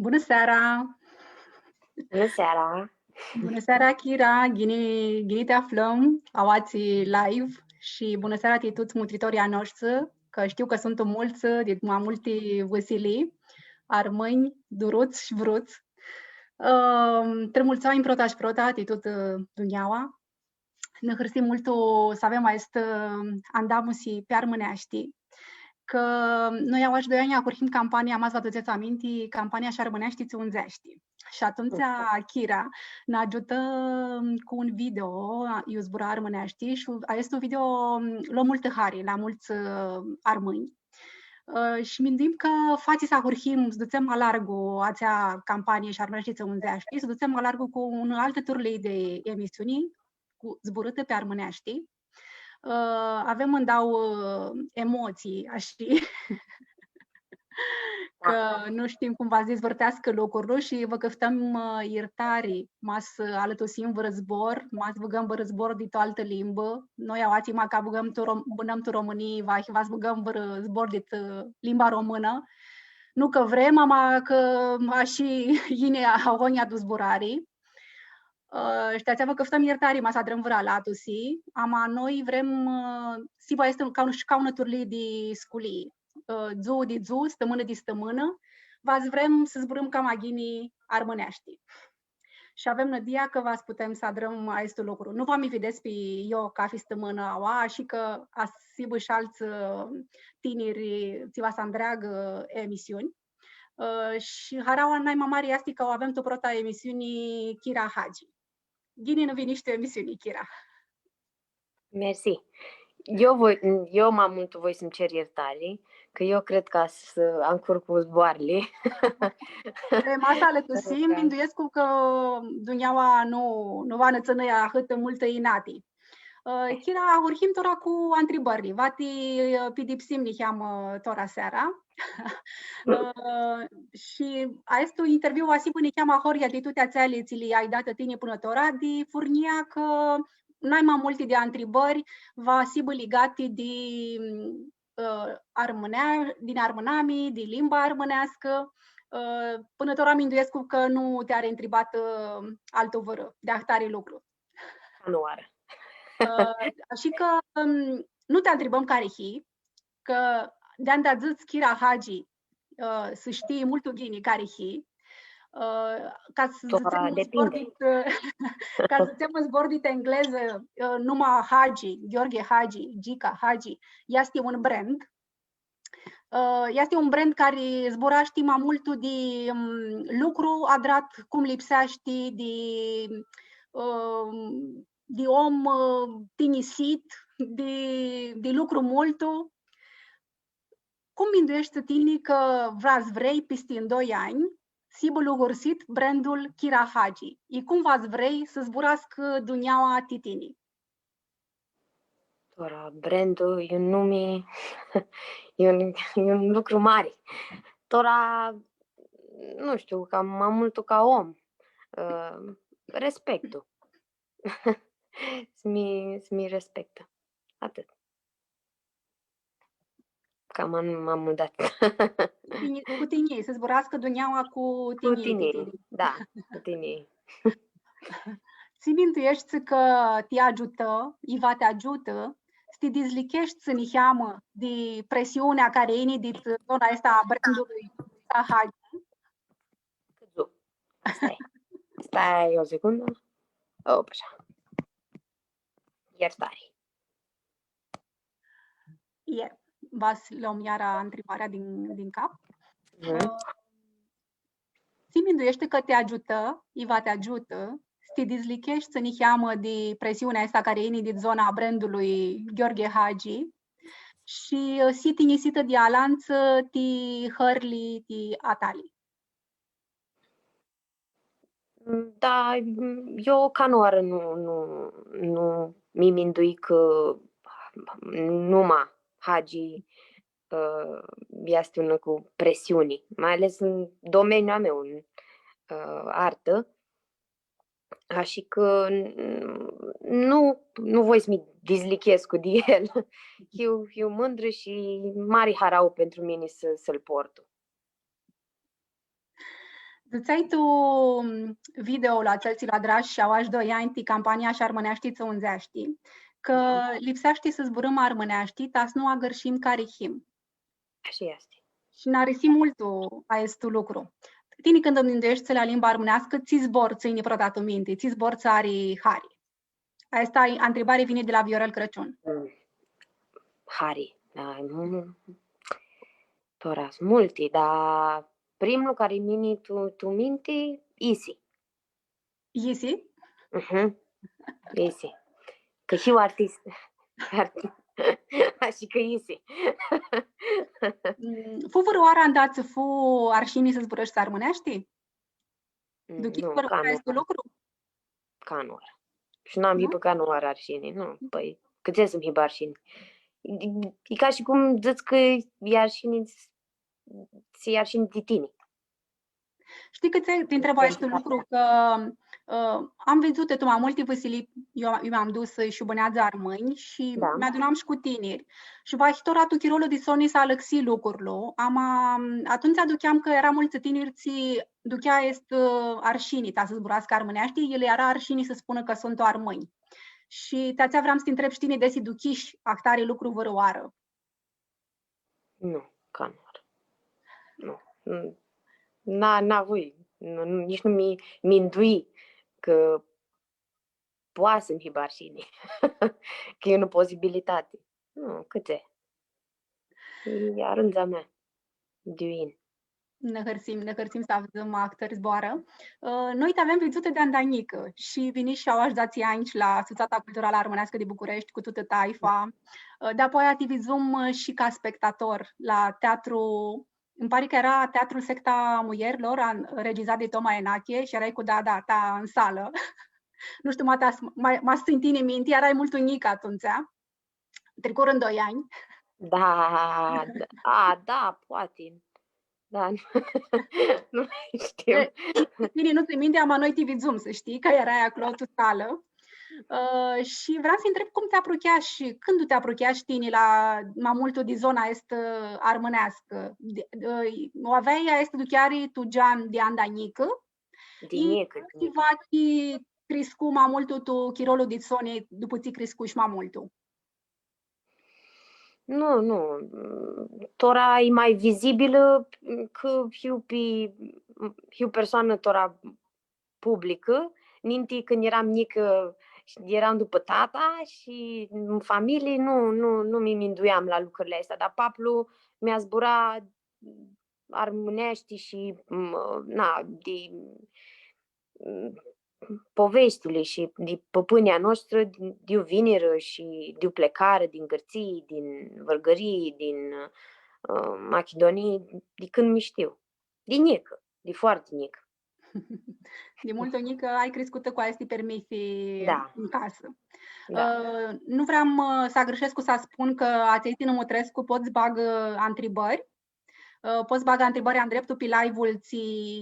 Bună seara! Bună seara! Bună seara, Kira! Gini te aflăm, awați live și bună seara ti tuți mutritorii noștri, că știu că sunt mulți, de mai multi văsilii, armâni, duruți și vruți. Trămulțoim prota ti tot duniaua. Ne hârsim mult să avem aest andamusi pe armânești, că noi au 2 ani acurhim campania, mas vă aduceți aminti, campania și armânești unzești. Și atunci Kira ne ajută cu un video, eu zbura armânești și este un video la multe hari, la mulți armâni. Și mindim că fații să acurhim, să ducem alargu acea campanie și armânești unzești, să ducem alargu cu un alte turlei de emisiuni, cu zburâte pe armânești. Avem îndau emoții, așa, că nu știm cum va dezvârtească lucrul și vă căftăm iertare, mas alătosim vă războr, mas băgăm vă războr de altă limbă. Noi awații ma ca băgăm tu românii, va băgăm vă războr de limba română. Nu că vrem, ama că așa ine ahonia du zburari. Știați că căftăm iertare, ma să drăm văra la atusi, ama noi vrem, siva este ca una turli de sculii. Zu de zu, stămână de stămână, v-ați vrem să zburăm ca maghinii armânești. Și avem nădia că v-ați putem să adrăm acest lucru. Nu v-am vedeți pe eu ca fi stămână aua, și că asibă și alți tineri ți va să întreagă emisiuni. Și haraua n-ai mamari asti că o avem tu prota emisiunii Kira Hagi. Ghini nu vine niște emisiuni, Kira. Mersi. Eu m-am mult voi să-mi cer iertare, că eu cred că am curcul zboarele. Masa le tusim, minduiesc că duniaua nu va nățănăia hâtă multă inati. Kira, urhim tora cu întrebări. Vati pidipsim niheam tora seara. Și este un interviu asipă niheam ahoria de tutea țeale ți ai dat tine până tora, de furnia că n-ai mai multe de întrebări, va asipă legate de din armânami, de limba armânească. Până tora minduiesc că nu te-are întrebat altă vără de tare lucru. Nu are. Așa că nu te întrebăm care hi, că de-am dat zis Kira Hagi să știi mult ghini care hi, ca să zicem zbordit engleză, numai Hagi, Gheorghe Hagi, Gica Hagi, este un brand. Este un brand care zbura știi mai mult de lucru adrat, cum lipsește de om tinisit, de lucru mult. Cum minduiești tine că vrei peste în 2 ani să bulugursit brandul Kira Hagi? E cum vrei să zburască duniaua titini? Tora, brandul e un nume, e un lucru mare. Tora, nu știu, cam mai mult ca om. Respectul. Să-mi respectă. Atât. Cam m-am dat. Cu tine, să zburască duniaua cu tine. Cu tine, da, cu tine. Ți mintuiești că te ajută, Iva te ajută, să te dezlichești să niheamă de presiunea care e din zona asta a brandului Hagi. Stai o secundă. Așa. Iertare. V-ați luăm iara întrebarea din cap. Ți minduiește că te ajută, Iva te ajută, să te dezlichești să niheamă de presiunea asta care e din zona brandului Gheorghe Hagi și si tinisită de alanță ti hărli ti atali. Da, eu ca noară nu mi mindui că numai Hagi este una cu presiuni, mai ales în domeniul meu, în artă. Așa că nu voi să-mi dizlichez cu el. Eu mândră și mare harau pentru mine să-l port. Duceai tu video la celți la dragi și au až 2 ani ti kampania Šarmănești să unzești, că lipsește să zburăm armânești, tas nu agărșim carihim. Așa este. Și n-arisi multul aestu lucru. Tine când îmi gândești la limba armânească, ți zbor ține prodat în minte, ți zbor țarii hari. Asta e întrebare vine de la Viorel Crăciun. Hari, da, toras multe, dar primul care mini tu minte, Isi. Isi? Isi. Că și o artist. Și că Isi. Fu văroara andat să fu arșinii să zburăști să armânești? Duchi văroara este lucru? Canuar. Și n-am hipă canuar arșinii, nu. Păi, cât să-mi hipă arșinii? E ca și cum zici că e arșinii, ți-e arșinii de tine. Știi că te întreba acest lucru că am văzut tu mai multe văsilii, eu m-am dus și bănează armâni și mi-adunam și cu tineri. Și vahitora tu chirolul de soni să alăxi lucrurile. Atunci aduceam că era mulți tineri duchea este arșinii, ta să zburască armânești, ele era arșinii să spună că sunt o armâni. Și te-ația vreau să te întreb, știne desi duchiși actare lucru vărăoară? Nu, canuar. Nu. N-a voi. Nici nu mi îndui că poate să-mi hiba arșinii. Că e o posibilitate. Nu, câte? E arânța mea. Duin. Ne hărțim să avem actori zboară. Noi te avem vizute de andanică și vini și au aș aici la Societatea Culturală Armânească de București cu toată taifa. De apoi ativizăm și ca spectator la teatru. Îmi pare că era Teatrul Secta Muierilor, regizat de Toma Enache și erai cu ta în sală. Nu știu, m-a stântine minte, erai mult unică atunci. Trecură în 2 ani. Da, poate. Da, nu știu. Bine, nu ți minte, am noi TV-Zoom, să știi, că erai acolo tu sală. Și vreau să întreb cum te aprochea și când te aprochea tine la mai mult de zona este armânească. O aveai este duchiari tu Gian de andanică? Dinică. Și va fi crescu mai mult tu chirolul de zone după ți crescu și mai mult. Nu. Tora e mai vizibilă că fiu persoană tora publică. Ninti când eram mică, eram după tata și în familie nu mi minduiam la lucrurile astea, dar paplu mi-a zburat armânești și de poveștile și de păpânia noastră, de o vineră și de o plecare din Gărții, din Vărgării, din Macedonii, de când mi știu. De nică, de foarte nică. De multă nică ai crescută cu aceste permisii în casă. Da. Nu vreau să greșesc să spun că ați Nămutrescu poți bagă întrebări. Poți baga întrebări în dreptul pe live-ul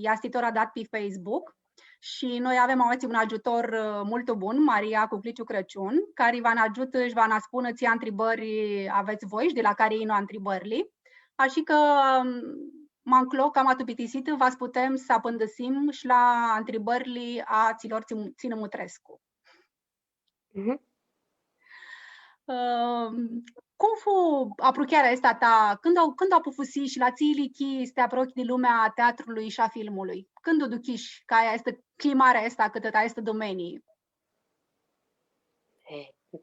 i-a dat pe Facebook. Și noi avem aici un ajutor mult bun, Maria Cucliciu Crăciun, care va ajută și va spune ți întrebări aveți voi și de la care ei nu întrebările. Așa că Manclo, cam atupitisit, vă putem să apândăsim și la întrebările a ților Nămutrescu. Cum fu apropiarea asta ta? Când au pufusi și la țili să te apropii de lumea teatrului și a filmului? Când o duchiși ca aia este climarea asta cât este domenii?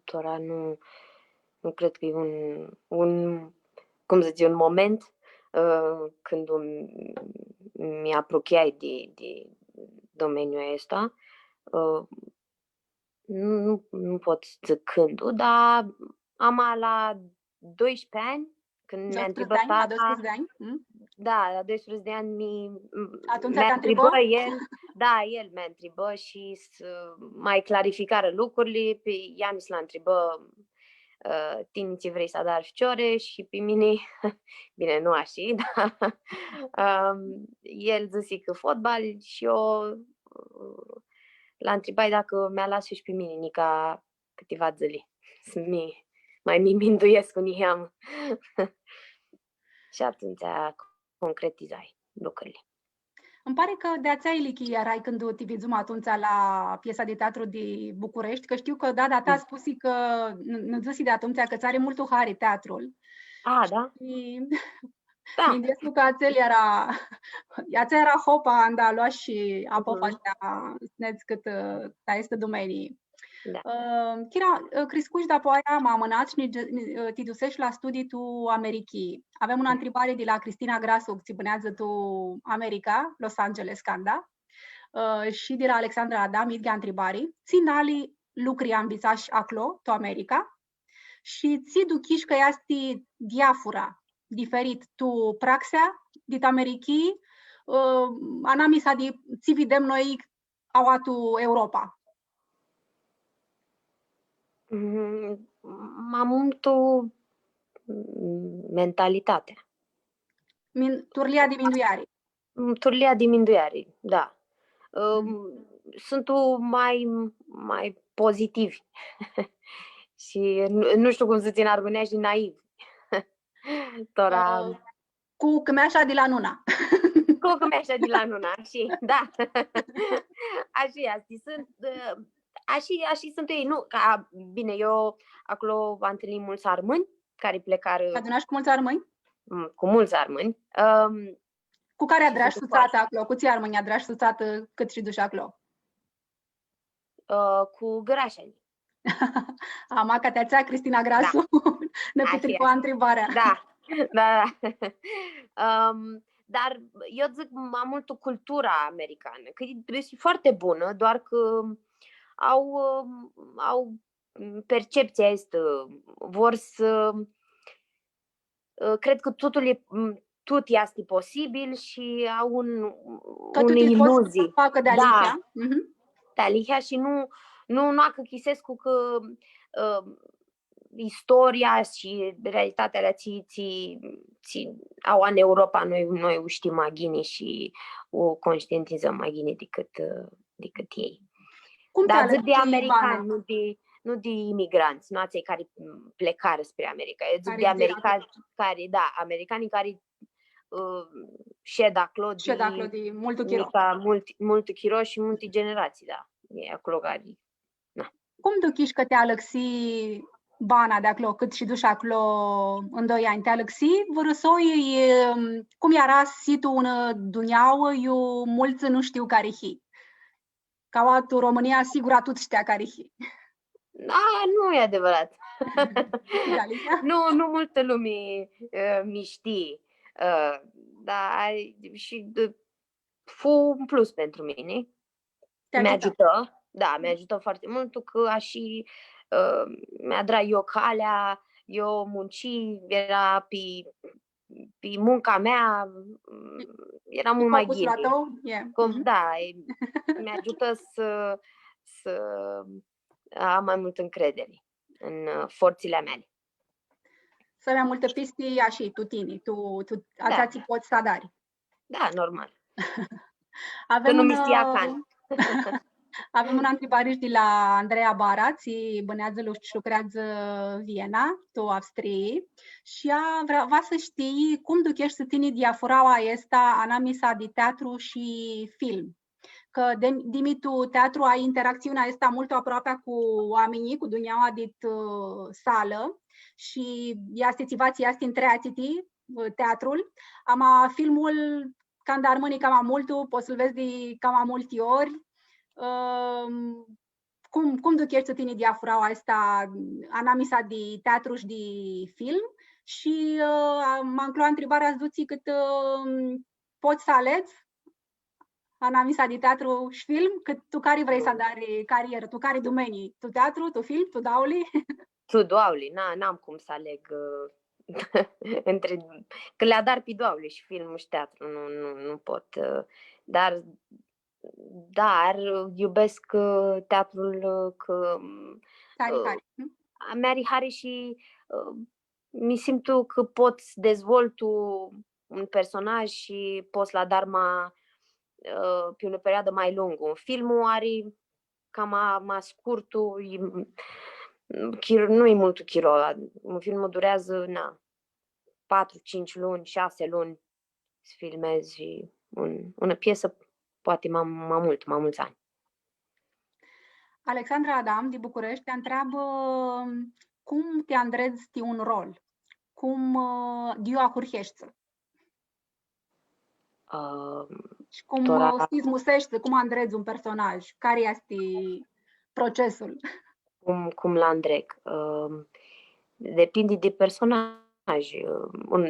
Tora nu cred că e cum să zic, un moment când mi apropiai de domeniul ăsta. Nu pot zic când, dar am la 12 ani, când mi-a întrebat tata. La 12 ani? Da, la 12 de ani mi-a întrebat el. Da, el mi-a întrebat și să mai clarificară lucrurile. Pe Ianis l-a întrebat tine ce vrei să dar ficiore și pe mine, bine, nu așa, dar el zice că fotbal și eu l-a întrebat dacă mi-a lăsat și pe mine nica câteva zile să mai minduiesc cu niam. Și atunci concretizai lucrurile. Îmi pare că de aceea Ilichi erai când te vizum atunci la piesa de teatru de București, că știu că da, ta a spus că nu zisi de atunci că ți-are mult hare teatrul. Da? Și Da. mi-am că ația era hopa anda lua și apofa da sneți cât ta este domenii. Da. Kira, crescuși după aia m-am amânat și te dusești la studii tu Americii. Avem una întrebare de la Cristina Grasu, ți bânează tu America, Los Angeles, Canada, și de la Alexandra Adam, idga întrebare. Țin ali lucri ambițași acolo, tu America, și ți duchiși că este diafura diferit tu praxea dit Americii, anamisa de ți vedem noi auatu Europa. M-am multă mentalitatea. Turlia de minduiari. Turlia de minduiari, da. Sunt mai pozitivi și nu știu cum să țin argonești naivi. Cu cămeașa de la Nuna. Cu cămeașa de la Nuna, și da. Așa sunt ei, nu, ca bine, eu acolo am întâlnit mulți armâni care plecară. Adunași cu mulți armâni? Cu mulți armâni. Cu care adrași suțată acolo? Cu ții armâni adrași suțată cât și duși acolo? Cu gărașani. Ama că te-ațea Cristina Grasu, ne putem cu întrebarea. Da. Dar eu zic mai mult cultura americană, că este foarte bună, doar că au percepția asta, vor să cred că tot este posibil și au unei iluzii. Facă de alihea. De alihea și nu că chisescu că istoria și realitatea alea au în Europa, noi o știm mai bine și o conștientizăm mai bine decât ei. Dar zic de americani, nu de imigranți, nu cei care plecară spre America. Eu zic de americanii care șed acolo de mult chiro și multe generații, da. E acolo care... Cum duchiși că te alăxi bana de acolo, cât și duși acolo în 2 ani? Te alăxi, vărăsoi, cum era situl în Duniau, eu mulți nu știu care hi. Ca o România, sigur, atât știa care hi. Nu e adevărat. Nu multă lume mi știe. Dar și fu un plus pentru mine. Mi-ajută. Da, mi-ajută foarte mult că mi-a drat eu calea, eu munci, era pe munca mea, era mult mai ghine. Da, mi-ajută să am mai mult încredere în forțele mele. Să avea multă piste, așa, tu tine, așa ți poți sadari. Da, normal. Că nu mi stia can. Avem una întrebare de la Andreea Bara, ți bânează și lucrează Viena, tu Avstrii, și vrea să știi cum duchești să tine diafuraua asta anamisa de teatru și film. Că dimitu teatru ai interacțiunea asta mult aproape cu oamenii, cu Duniaua dit sală și este țivații este întreațiti teatrul. Ama filmul când armânii cam multul, poți să-l vezi de cam multe ori. Cum duchești să tine diafuraua asta anamisa de teatru și de film și m-am încluat întrebarea azi cât poți să alegi anamisa de teatru și film, cât tu care vrei să dai carieră, tu care domenii, tu teatru, tu film, tu dauli? Tu dauli, n-am cum să aleg că le adar pe dauli și filmul și teatru, nu pot, dar iubesc teatrul că mi-are hare și mi simt că pot dezvolt un personaj și pot să-l adar pe o perioadă mai lungă. Un film are cam mai scurtul, nu e mult chiro. Un film durează 4-5 luni, 6 luni să filmezi și În piesă poate mai mulți ani. Alexandra Adam din București te întreabă cum te andrezi un rol? Cum dio acurhești? Și cum musești, cum andrezi un personaj? Care este procesul? Cum l-andreg? Depinde de personaj.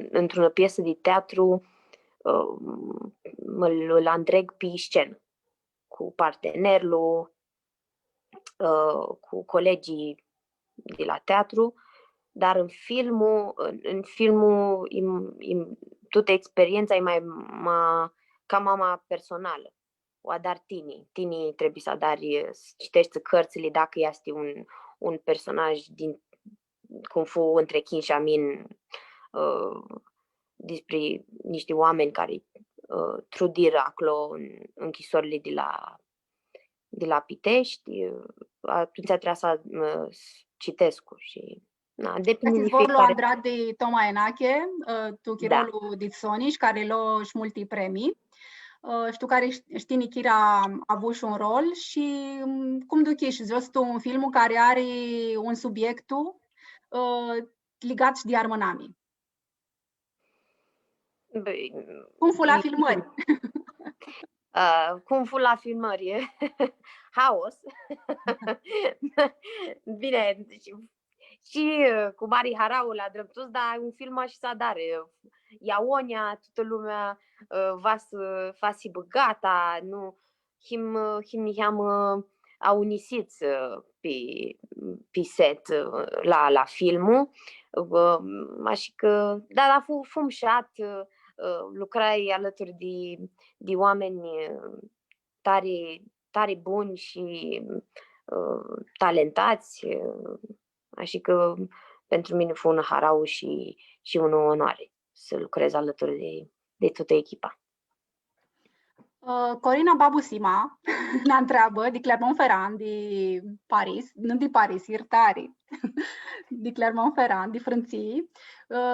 Într-o piesă de teatru îl andreg pe scenă, cu partenerul, cu colegii de la teatru, dar în filmul toată experiența e mai ca mama personală. O adar Tini trebuie să citești cărțile dacă este un personaj din cum fu între Chin și Amin despre niște oameni care trudiră acolo în închisorile de la Pitești. Atunci trebuia să citesc și depinde de fiecare. Adrat de Toma Enache, tu chirolul de Sonici, care l-a și multi premii. Și tu care știi, Nichira, a avut și un rol și cum duci și văzut un film care are un subiectul legat și de armănami. Cum fu la filmări? Cum fu la filmări? Haos. Bine, și cu Mari Harau la dreptus, dar un film și să dare. Iaonia, toată lumea va si gata, nu him au unisit pe set la filmul. Așa că, da, fum șat, lucrai alături de oameni tare buni și talentați. Așa că pentru mine fu un harau și o onoare să lucrez alături de toată echipa. Corina Babusima ne întreabă de Clermont-Ferrand, de Paris, nu de Paris, iertare, de Clermont-Ferrand, de Frânții.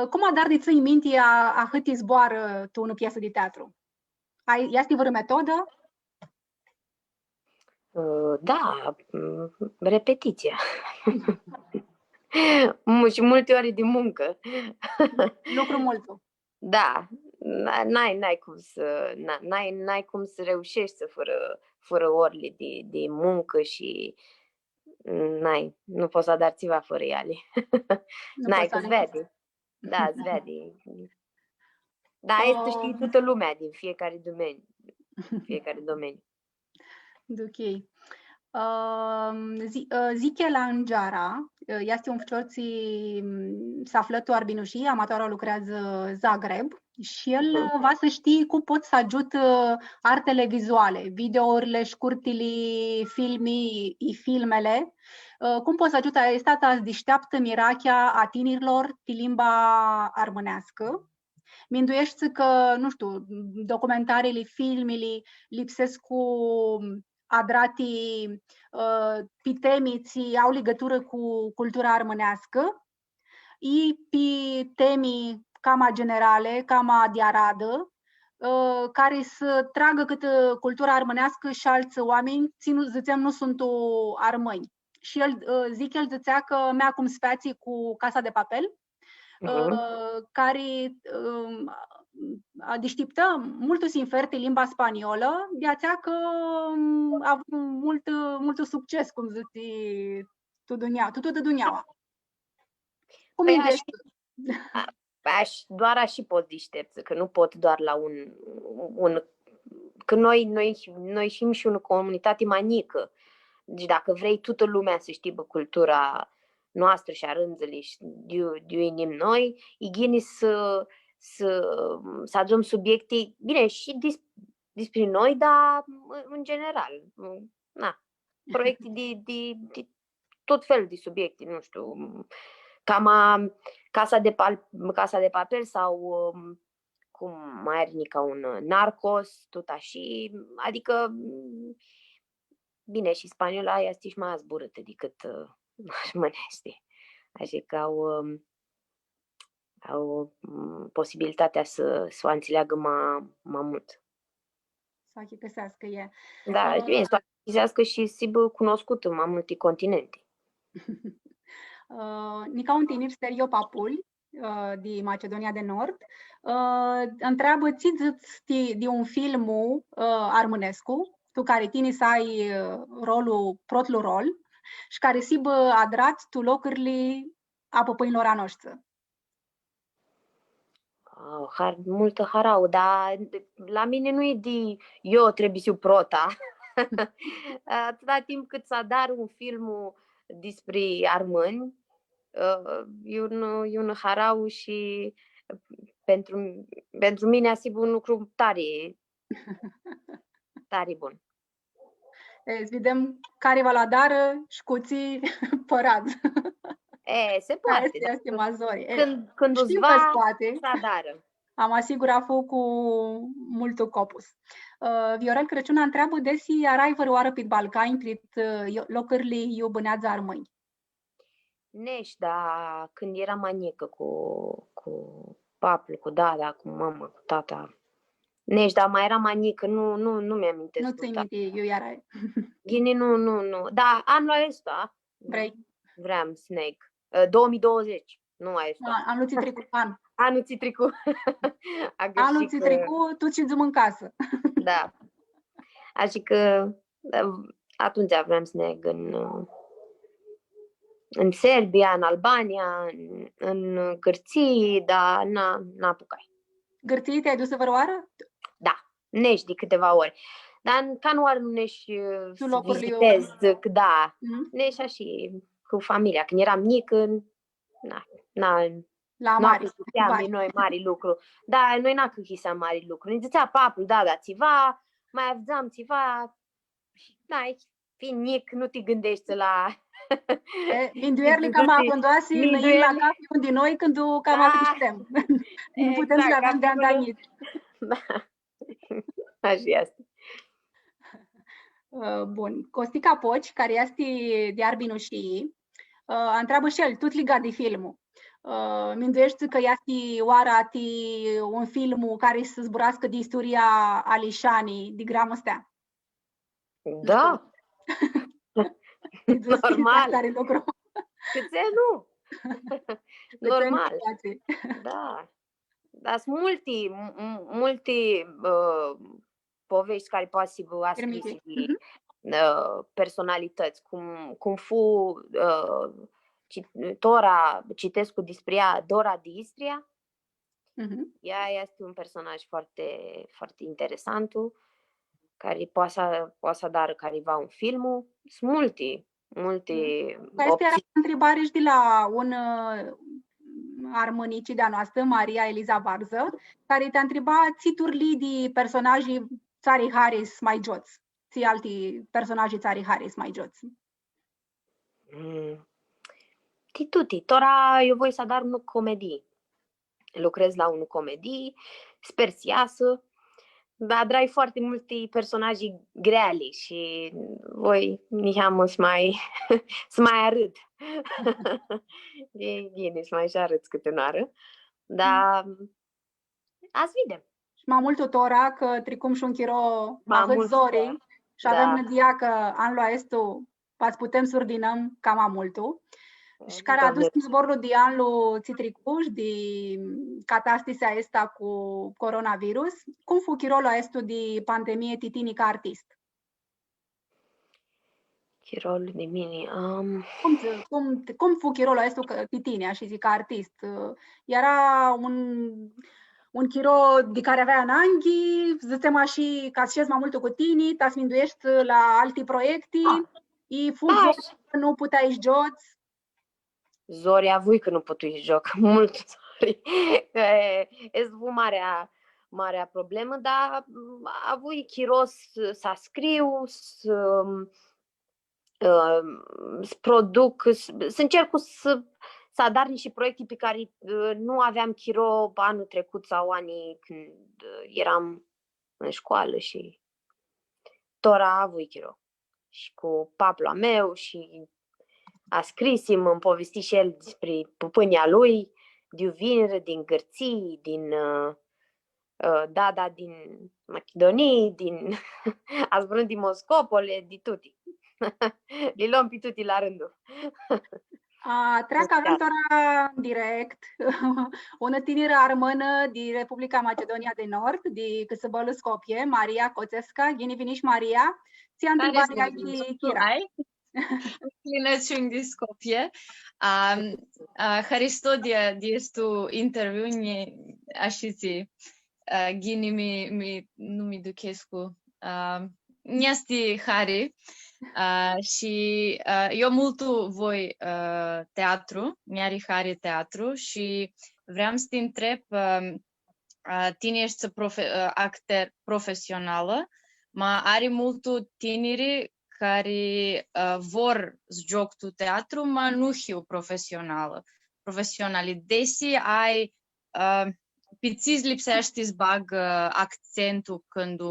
Cum adar de ții minte a hâti zboară tu în piesă de teatru? Este vreo metodă? Da, repetiția. Și multe ore de muncă. Lucru mult. Da, n-ai cum să reușești fără orele de muncă și nu poți să dar țiva fără ele. N-ai că-ți vede. Da, îți vede. Da, este știi toată lumea din fiecare domeniu. Ok. Zichela Angara este un fciorții se află tu Arbinușii, amatorul lucrează Zagreb și el va să știi cum pot să ajut artele vizuale, videourile, scurtile, filmele, cum pot să ajute stata deșteaptă mirachea a tinerilor de limba armânească. Minduiești că, nu știu, documentarele, filmele lipsesc cu adratii pitemiți au legătură cu cultura armânească și pe temi cama generale, cama de Aradă, care să tragă câtă cultura armânească și alți oameni, ziceam, nu sunt armâni. Și el zicea că mea cum spații cu Casa de Papel, care deșteptă multus inferte limba spaniolă, de aceea că a avut mult succes, cum zici tu Duniaua. Cum ești? Doar așa pot deștepți, că nu pot doar la un că noi știm și o comunitate mai mică. Deci dacă vrei toată lumea să știe cultura noastră și a rânzele și de noi, e gine să adun subiecte, bine, și despre noi, dar în general. Proiecte de tot felul de subiecte, nu știu, Casa de Papel sau cum mai are ca un Narcos, tot așa, adică bine, și spaniola este și mai zburâtă decât armânește. Așa că au posibilitatea să o înțeleagă mai mult. să achisească e. Da, bine, să achisească și sibă cunoscut în mai multe continente. Nica un tinir Sergio Papul, di Macedonia de Nord, întreabă ți de un film armânescu, tu care tini să ai rolul protlu rol, și care sibă adrat tu locurile apă pâinilor a noștri. Multă harau, dar la mine nu e de eu trebuie să prota. Atâta timp cât s-a dar un film despre armâni, e un harau și pentru mine a sigur un lucru tare bun. Să vedem care va la dară și cuții părad. Se poate. Este mazori. Când știu că se poate. S-a dară. Am asigurat cu multul copus. Viorel Crăciuna întreabă desi arai văroară pe Balcani prit locurile iubânează armâni. Nești, dar când eram mai mică cu papul, cu dada, cu mama, cu tata. Nești, dar mai era mai mică, nu mi-am amintesc. Nu ți-i minte, eu iar Ghini, nu. Da, anul ăsta. Vrei? Vreau Snake. 2020. Nu ai asta. Anul ți trecut. Anul ți trecut. Anul ți trecut, tu ți-ți în casă. Da. Așa că atunci vreau să ne în Serbia, în Albania, în Gârții, dar n-a apucat. Gârții te-ai dus să văroară? Da, nești de câteva ori. Dar ca nu ar nu nești să vizitez, da. Nești așa cu familia. Când eram mică, la mari. Noi mari lucru. Da, noi n-am căchiseam mari lucru. Ne zicea papul, da, țiva, mai aveam țiva. Da, fiind mic, nu te gândești la... Minduierle cam acundoase, năim la cap unde noi când cam atriștem. Nu putem să le avem de andanit. Da, așa este. Bun. Costica Poci, care este de Arbinușii, întreabă și el, tot legat de filmul. Minduiești că este oara un film care să zburască de istoria Alișanii, de gramul ăsta? Da. Normal. Câte nu? Normal. Da. Dar sunt multe povești care poate să vă scris personalități, cum fu Tora, citesc despre ea, Dora de Istria. Ea este un personaj foarte, foarte interesant, care poate să dară careva un film. Sunt multe Asta era întrebare și de la un armânici de-a noastră, Maria Eliza Varză, care te-a întrebat țiturli de personajii țarii Harris mai joți. Ți alții personajii țarii Harris mai joți. Tutti. Tora eu voi să dar un comedii. Lucrez la un comedii, sper să iasă. Adrai foarte multe personaje greale și voi niam să mai arăt. E bine să mai și arăți câte o oară. Dar azi vedem. Și mai mult tora că tricum și un chiro având zori și avem nădia că anul estu pas putem să ordinăm cam multul. Și care a adus în zborul de anul Citricuș, de catastisia asta cu coronavirus. Cum fu chirolul ăsta de pandemie titini ca artist? Chirolul de mine... Cum fu chirolul ăsta titini, așa zic, ca artist? Era un chiro de care avea în anghi, zicem așa, ca să mai mult cu tine, te sminduiești la alte proiecte, nu puteai să joci. Zori avui că nu potui joc mult zori. Este marea problemă, dar avui chiros să scriu, să produc, să încerc să adar niște proiecte pe care nu aveam chiro anul trecut sau anii când eram în școală și tora avui chiro. Și cu papla meu și a scris, îmi povesti și el despre pupânia lui, de vinere, din Gârții, din Dada din Macedonia, din Asbrun din Moscopole, di tutti. Li luăm pe tutti la rândul. Treacă avem ora în direct una tânără armână din Republica Macedonia de Nord, de Câsăbălu Skopje, Maria Koceska. Gini viniš Maria. Ți-a întrebat aici Kira. Klinačung di Skopje. Harisто di stu interviu așiți gini nu mi duchescu. Niasti Hari. Și eu multu voi teatru, mi-ari Hari teatru și vreau să te întreb, tine ești actor profesională, ma are multu tineri care vor să joc tu teatru, ma nu hiu profesionali. Desi ai pițiți lipsește să bag accentul când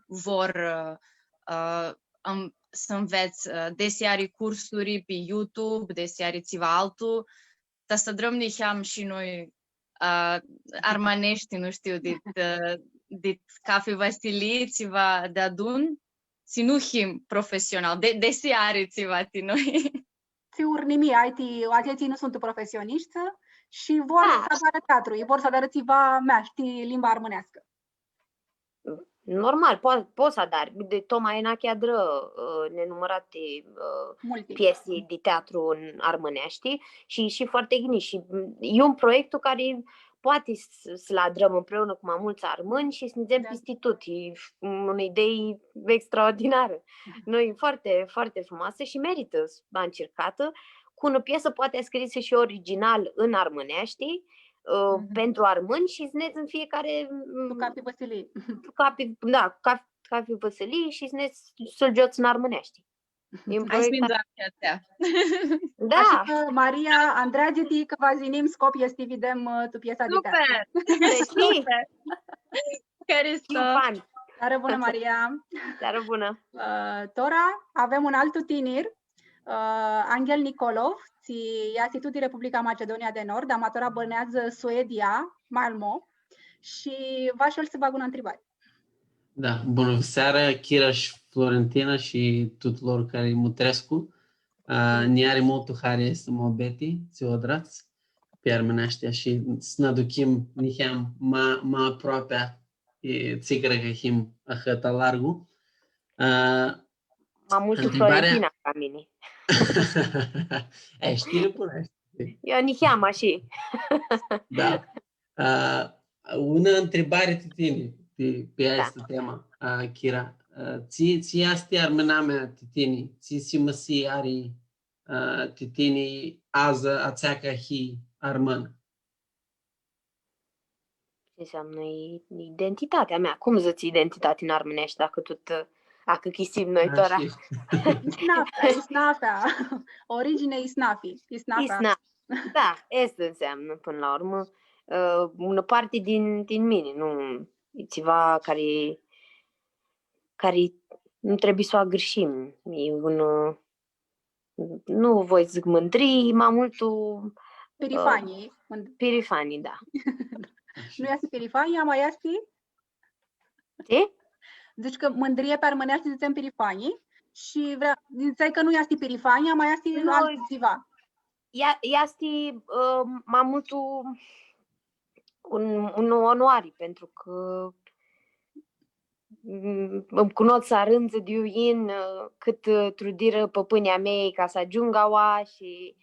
vor să înveți, desi are cursuri pe YouTube, desi are ceva altul, dar să drămniheam și noi armanești, nu știu, de cafe Vasilii, ceva de adun, si nu him profesional, desi are ceva de noi. Ți urnimi, atleții nu sunt profesioniști și vor să adară teatru, vor să adară ceva știi, limba armânească. Normal, poți să adari. De tocmai înachedră nenumărate piese de teatru în armânești și foarte gândit. Și e un proiect care poate să-l adrăm împreună cu mai mulți armâni și să ne dăm institut. E o idee extraordinară. Noi foarte, foarte frumoasă și merită să încercată. Cu o piesă poate scrisă și original în armânești, pentru armâni și zneți în fiecare Capi Vasilii. Capi Vasilii și zneți să-l joți în armânești. Da. Maria, Andrageti, că vă zinim scop este videm tu piesa de teatru. Super! Super! Seară bună, Maria! Seară bună! Tora, avem un alt tinir, Angel Nicolov, este tu din Republica Macedonia de Nord, amatora bănează Suedia, Malmo, și v-aș să bag una întrebare. Da, bună seara, Kira și Florentina și tuturor care mutrescu. Ne are multul Hari să mă obeti, ți o drați, pe armânește și să ne aducem nihem mai aproape țigără că him ahăta largu. Mai mult Florentina ca mine. Știi până. Eu niheam așa. Da. Una întrebare de tine pe această temă, Kira. Ți este armânamea de tine? Ți se măsi are de tine ază ațeacă hi armân? Ce înseamnă identitatea mea? Cum zici identitate în armânești dacă dacă chisim noi tora? Isnafea. Origine isnafi. Da, asta înseamnă până la urmă. Una parte din mine, nu e ceva care nu trebuie să o agreșim. E nu voi zic mândrii, mai multul Pirifanii, da. Nu este pirifania, mai este? Ce? Zici că mândrie pe armânește zicem pirifanii și ziceai că nu este pirifania, mai este altceva. Este mai multul un onoare, pentru că îmi cunosc arânță de uin cât trudiră păpânia mei ca să ajungă aua și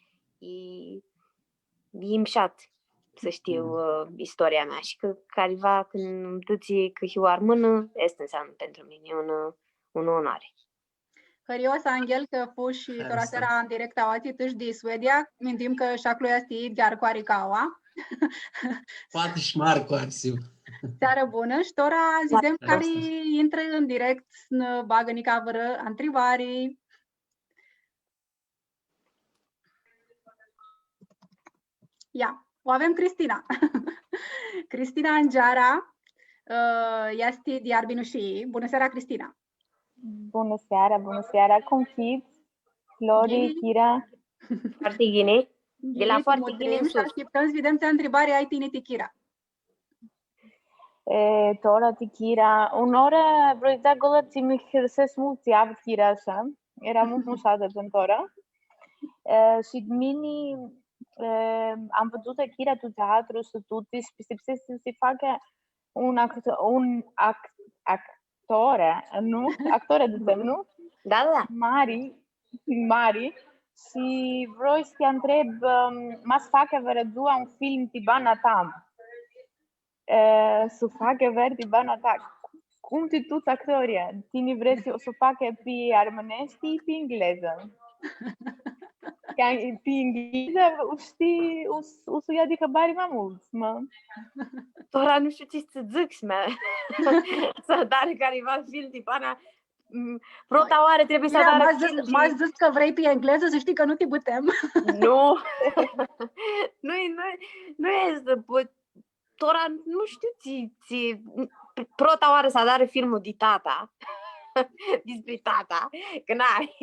e îmșat să știu istoria mea și că careva când îmi duci că eu armână, asta înseamnă pentru mine un onoare. Cărios, Angel, că fuși torasera în direct aoati tâși de Suedia, mintim că șaclu este chiar cu aricaua. Poate și Marco Arsiu. Seară bună și tora zidem care intră în direct în bagă nicavără întrebări. Ia, o avem Cristina. Cristina Angeara este de Arbinușii. Bună seara, Cristina! Bună seara! Cum fiți? Lori, Kira? Foarte bine. De la foarte bine în sus. Așteptăm să vedem ce întrebare ai tine, Kira. Τώρα τη Kira, un'ora vreau acolo ți mi hrsesc mulți av Kira așa. Era mult mușată până ora. Și mini am văzut Kira tu teatru și tutti și si facă un actore, nu? Actore de semn, nu? Da, da. Mari. Și vreau să te întreb, m-ați facă veredua un film tibana tam. Să facă ver tibana ta. Cum ti tutti actorii? Tini vrei să facă pe armenești, pe engleză? Pe engleză, știi, o să ia adică bani mai mulți, mă. Tora nu știu ce să zic, mea. Să dare careva film tibana. Prota oare trebuie să dară film. M-ați zis că vrei pe engleză, să știi că nu te putem. Nu. Nu este. Tora, nu știu ți prota oare să dară filmul de tata. Despre tata. Că n-ai.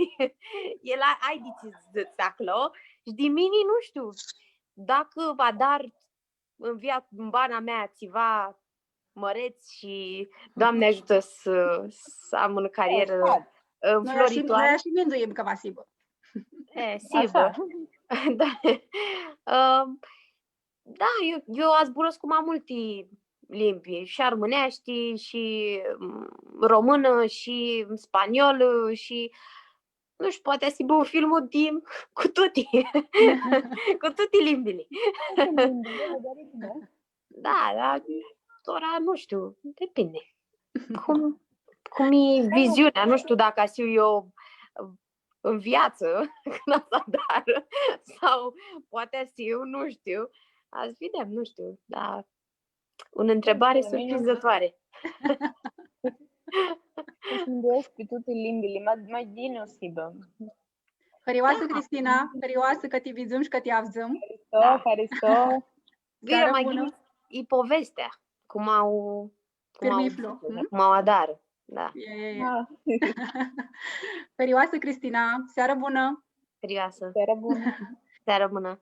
El ai de ce zici acolo. Și de mine nu știu. Dacă va dar în bana mea ceva măreți și Doamne ajută să am în carieră floritoare. Noi și minduim că va sibă. Sibă. Da, eu zburăsc cu mai multe limbi, și armânești, și română, și spaniolă, și nu știu, poate sibă un film cu tutti, cu tutti limbile. Da, ora nu știu, depinde. Cum e viziunea, nu știu dacă asiu eu în viață, când asta dar, sau poate asiu, nu știu. Azi vedem, nu știu, dar o întrebare surprinzătoare. Îți pe toate limbile, mai din o sibă. Hărioasă, Cristina, hărioasă că te vizăm și că te avzăm. Haristo. Bine, mai gândit, e povestea, cum au adară. Da. Hărioasă, Cristina, seară bună. Hărioasă. Seară bună.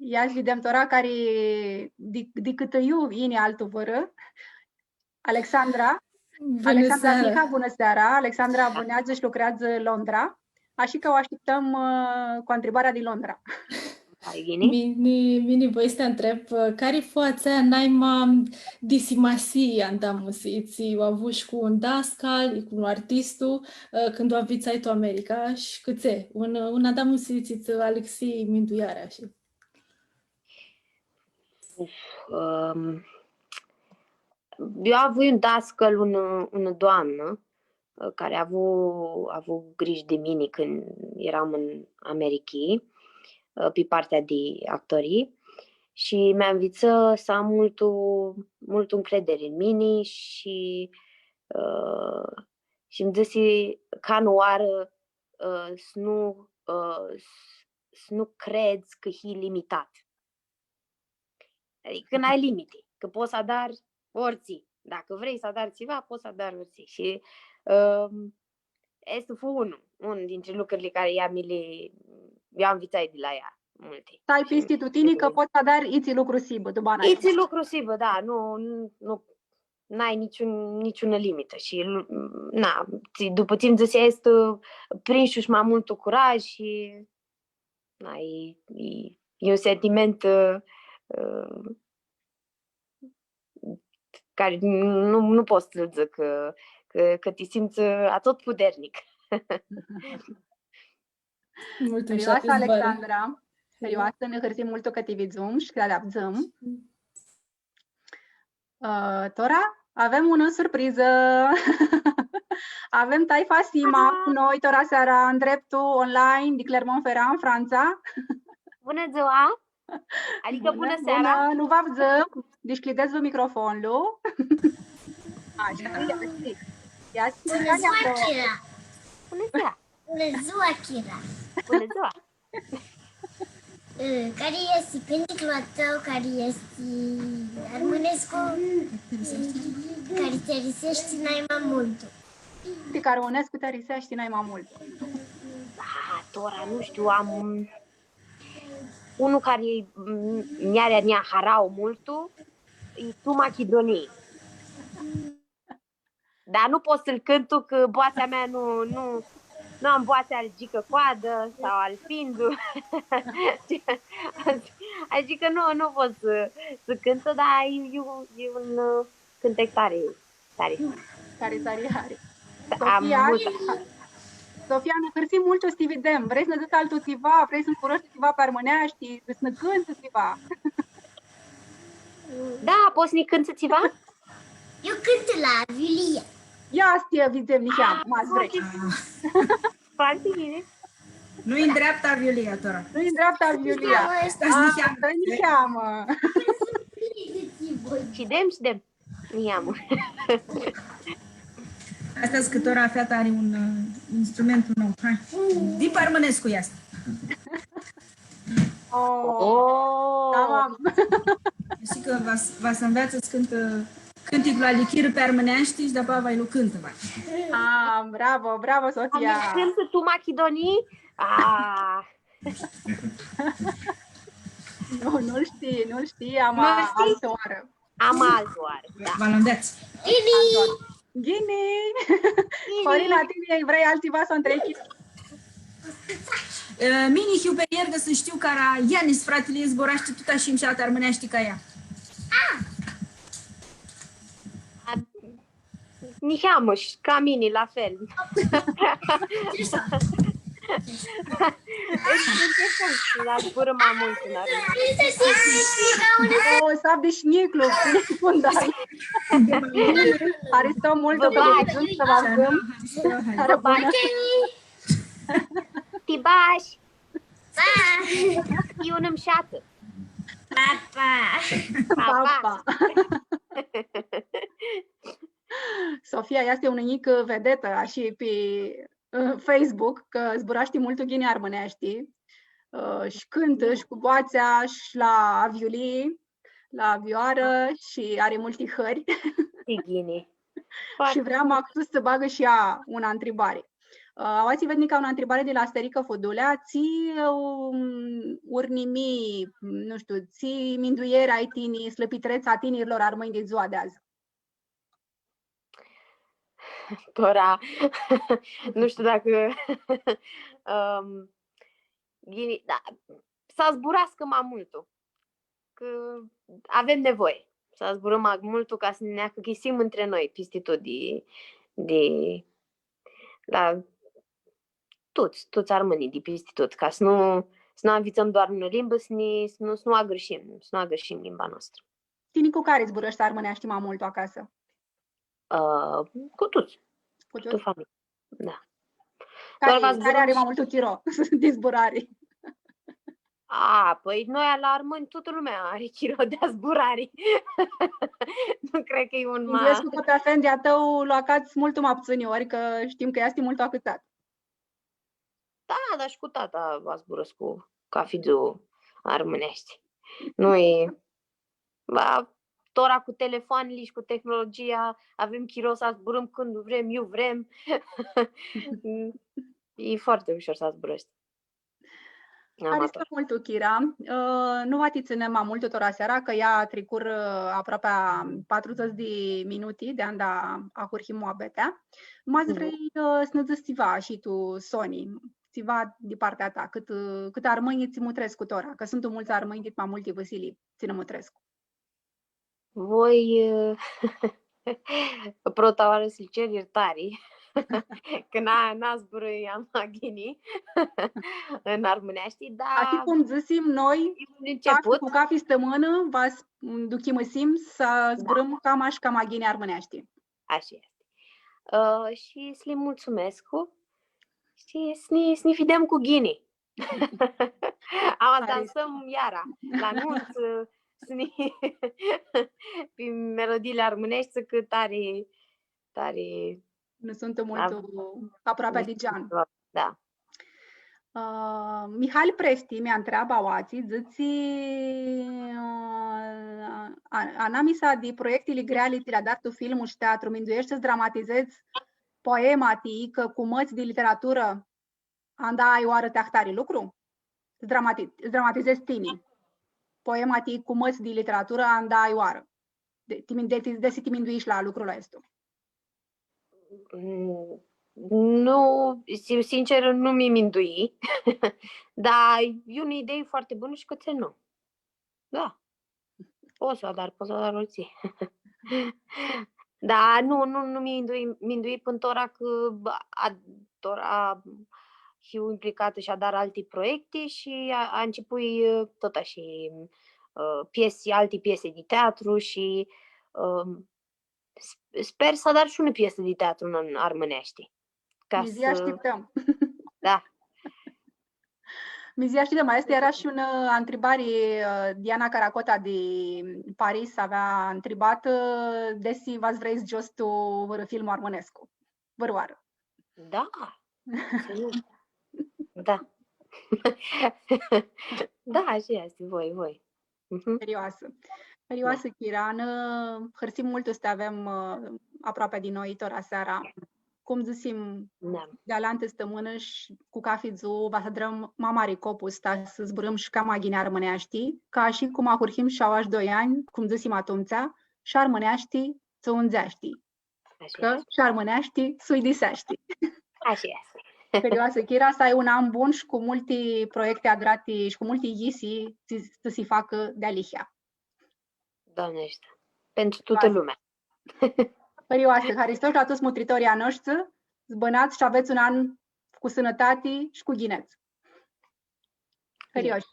Ia-și vedem tora care de câtă ini altul vără. Alexandra. Mica, bună seara. Alexandra abonează și lucrează în Londra. Așa că o așteptăm cu întrebarea din Londra. Mini voi să te întreb, care foața naima disimasi andamusi? O avuși cu un dascal, cu un artistul, când o avițai tu America și câțe? Un andamusi ți Alexei Minduiarea și. Eu am avut un dascăl, una doamnă, care a avut grijă de mine când eram în America, pe partea de actorii, și mi-a învățat să am mult încredere în mine și îmi zice ca nu oară să nu crezi că e limitat. Adică n-ai limite, că poți să adari orice. Dacă vrei să adari ceva, poți să adari orice. Și este unul dintre lucrurile care eu am învățat de la ea multe. Stai peste tutini că poți să adari iți lucru sibă, după ana. Iți lucru sibă, da, n-ai niciună limită și după timp de este prinși mai mult curaj și e un sentiment care nu pot să zic că te simți atotputernic. Serioasă, Alexandra. Serioasă, ne hârtim mult că te vizum și că te adaptăm. Tora, avem una surpriză. Avem Taifa Sima cu noi, tora seara, în dreptul online de Clermont-Ferrand, Franța. Bună ziua! Adică bună seara! Bună, nu vă avzăm. Deschideți-vă microfonul. Așa, ia Bună ziua, Kira! Bună ziua! Bună ziua, Kira! Bună ziua! Care este pendicul tău, care este armânescu, care te risești mai mult? De care armânescu te risești mai mult. Tora, nu știu, am unul care mi-are harau multul, e tu Machidonii. Dar nu pot să-l cânt tu, că boața mea nu am boața al gică coadă sau al findu. Adică nu pot să cântă, dar e un cântec tare. Tare. Sofia, ne hârsim mult o stivi dem. Vrei să ne zic altul ceva? Vrei să-mi curăști ceva pe armânești? Să ne cântă ceva? Da, poți să-ne cântă ceva? Eu cânt la Viulia. Ia stia videm niheam, mas vrei. Foarte bine. Nu-i în dreapta Viulia, Tora. Nu-i în dreapta Viulia. Asta niheamă. Și dem. Niheamă. Asta că Tora fata are un instrument nou. Hai. Din Parmănescu e asta. Da, Și că va să înveață să cântă cânticul la lichiră pe armânești și după vai lu cântă. Bravo, Sofia. Cântă tu Macedonii? Nu-l știi, am altă oară. Am altă oară, da. Vă lundeți. Ghini! Corina, tine vrei altceva să întrebi? Mini hiu pe iergă să știu cara Ianis, fratele ei zboraște tuta și îmșeată armânești ca ea. Niheamă și ca mine, la fel. La zbură mai mult în armânești. Sab de șniclu, fundal. Aristăm mult pe televizor să vă avem. Tibaș! E un îmșeată. Papa! Sofia este o mică vedetă așa pe Facebook, că zburaște mult ghini armânești și cântă și cu boața și la violii, la vioară și are multe hări. Și vrea Mactus să bagă și ea una întrebare. Ați vednic una întrebare de la Sterica Fodulea, urnimi, nu știu, ții minduieri ai tinii, slăpitreța tinerilor armâni de ziua de azi? Tora, nu știu dacă da, să zburască mai multul, că avem nevoie să zburăm mai multul ca să ne găsim între noi peste tot la toți armânii de peste tot, ca să nu învățăm doar în limbă, să nu agrășim limba noastră. Tine cu care zburăști armânești mai mult acasă? Cu toți. Cu toți? Familie. Da. Care are mai multul chiro de zburare? Păi noi la armâni toată lumea are chiro de zburare. Nu cred că e un mai... Vezi cu fotafendea tău luacați mult mai puțini ori, că știm că este mult acățat. Da, dar și cu tata v-a zburăs cu cafidul armânești. Nu e... Tora cu telefoanele și cu tehnologia, avem chiro să zburăm când vrem, eu vrem. E foarte ușor să zburăști. Aristă mult, Chira. Nu vă ținem mai mult tora seara, că ea tricur aproape 40 de minute de anda a curhi moabetea. Mai vrei să ne zici ceva și tu, Soni, ceva de partea ta, cât armâni ți mutresc cu tora, că sunt mulți armâni de mai multe Vasilii, ți-ne mutresc. Voi protaoară să-l cer iertare că n-a zburuiam la Ghini în armânești, dar... Așa cum zisim noi, cu capi stămână, vă duchimăsim să zburăm cam așa ca Ghini armânești. Așa este. Și să le mulțumesc și să ne fidem cu Ghini. Am dansăm iara la nunț, pe melodiile armânești, că tare... Nu sunt mult aproape de Gian. Da. Mihai Presti mi-a întrebat oații, zici anamisa de proiectele greale la dat tu filmul și teatru, minduiești să-ți dramatizezi poema că cu măți de literatură anda ai oară teahtari lucru? Dramatizezi tine. Poema cu măți de literatură anda ai oară. De să te minduiești la lucrul ăsta. Nu, sincer, nu mi mindui, dar e o idee foarte bună și că nu. Da. Poți să o dar o ții. Dar nu mindui până tora că fiu implicată și a dar alte proiecte și a început tot așa alte piese de teatru și sper să dar și una piesă de teatru în armânești. Mizi, așteptăm. Da. Mizi, așteptăm. Mai este era și una întrebare. Diana Caracota de Paris avea întrebat desi v-ați vrei just o filmul armânescu. Văroară. Da. Da. Da, așa este, voi. Serioasă, Chirană. Hărțim mult să te avem aproape din noi tora seara. Cum zisim, de alantă stămână și cu cafizu va să drăm mamari copul sta să zburăm și cam aghine armâneaști, ca și cum acurhim și au 2 ani, cum zisim atunțea, și armâneaști să unzeaști. Că și armâneaști suidiseaști. Așa este. Serioasă, Chira, să ai un an bun și cu multe proiecte adrate și cu multe ghisi să se facă de alihia. Doamnește, pentru toată lumea. Serioasă, Hristos la toți mutritorii noștri, zbănați și aveți un an cu sănătate și cu ghineț. Serios.